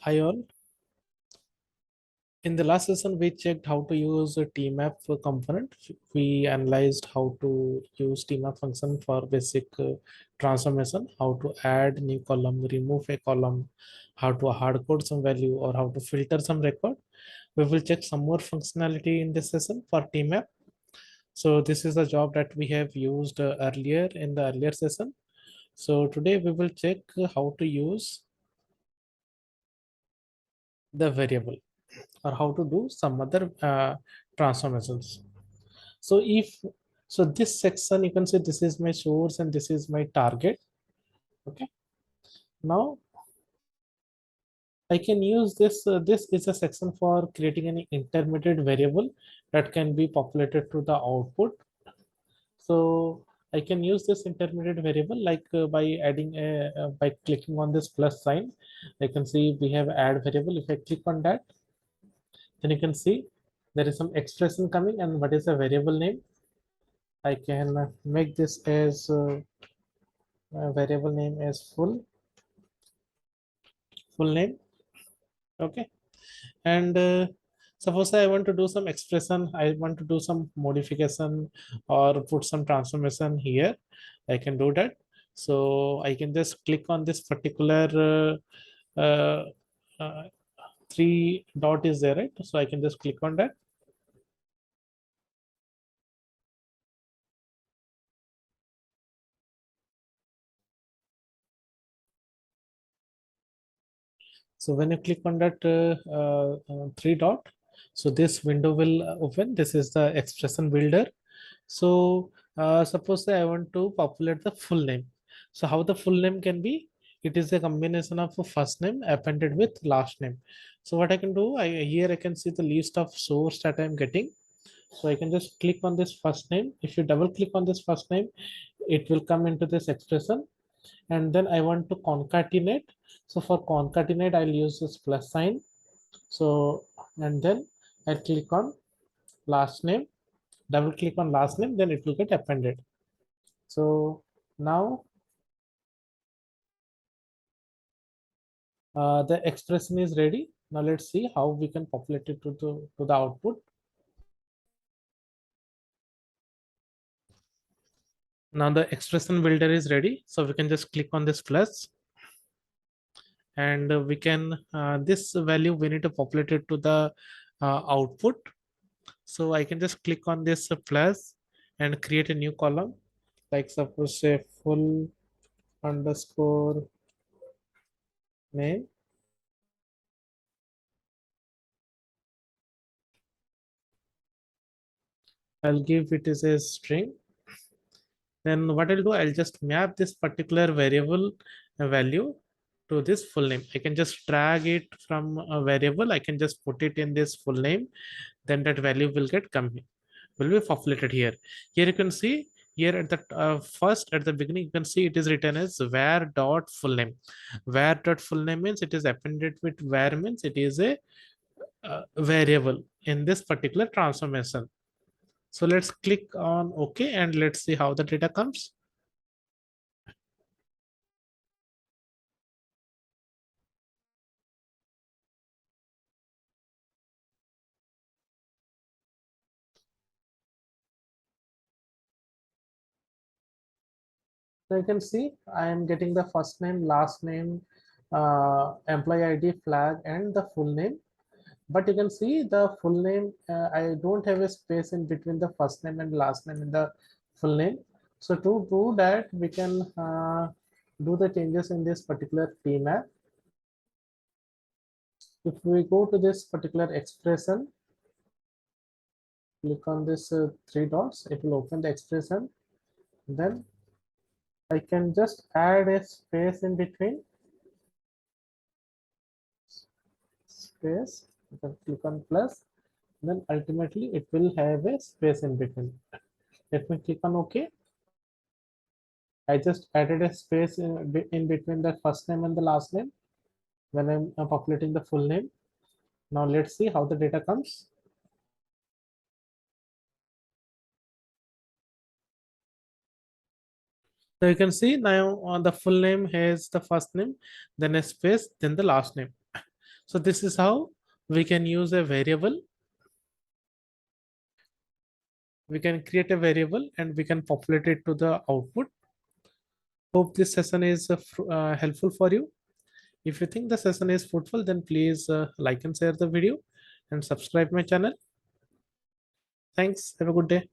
Hi all. In the last session, we checked how to use a tMap component. We analyzed how to use tMap function for basic transformation, how to add new column, remove a column, how to hard code some value, or how to filter some record. We will check some more functionality in this session for tMap. So this is the job that we have used earlier in the earlier session. So today we will check how to use the variable, or how to do some other transformations. So if so this section, you can say this is my source and this is my target. Okay, now I can use this. This is a section for creating an intermediate variable that can be populated to the output. So I can use this intermediate variable like by adding a by clicking on this plus sign. I can see we have add variable. If I click on that, then you can see there is some expression coming, and what is the variable name. I can make this as variable name as full name. Okay, and suppose I want to do some expression, I want to do some modification or put some transformation here. I can do that. So I can just click on this particular uh, three dot is there, right? So I can just click on that. So when you click on that three dot, so this window will open. This is the expression builder. So suppose I want to populate the full name. So how the full name can be? It is a combination of a first name appended with last name. So what I can do, here I can see the list of source that I'm getting. So I can just click on this first name. If you double click on this first name, it will come into this expression. And then I want to concatenate. So for concatenate, I'll use this plus sign. So, and then I'll click on last name, double click on last name, then it will get appended. So now the expression is ready. Now let's see how we can populate it to the output. Now the expression builder is ready. So we can just click on this plus, and we can, this value we need to populate it to the output. So I can just click on this plus and create a new column, like suppose say full underscore name. I'll give it as a string. Then what I'll do, I'll just map this particular variable value to this full name. I can just drag it from a variable. I can just put it in this full name. Then that value will get will be populated here. Here you can see here at the first at the beginning, you can see it is written as var dot full name. Var dot full name means it is appended with var, means it is a variable in this particular transformation. So let's click on OK and let's see how the data comes. So you can see I am getting the first name, last name, employee ID, flag, and the full name. But you can see the full name, I don't have a space in between the first name and last name in the full name. So to do that, we can do the changes in this particular tMap. If we go to this particular expression, click on this three dots, it will open the expression. Then I can just add a space in between. Space, you can click on plus, then ultimately it will have a space in between. Let me click on OK. I just added a space in between the first name and the last name when I'm populating the full name. Now let's see how the data comes. So you can see now the full name has the first name, then a space, then the last name. So this is how we can use a variable. We can create a variable and we can populate it to the output. Hope this session is helpful for you. If you think the session is fruitful, then please like and share the video and subscribe my channel. Thanks. Have a good day.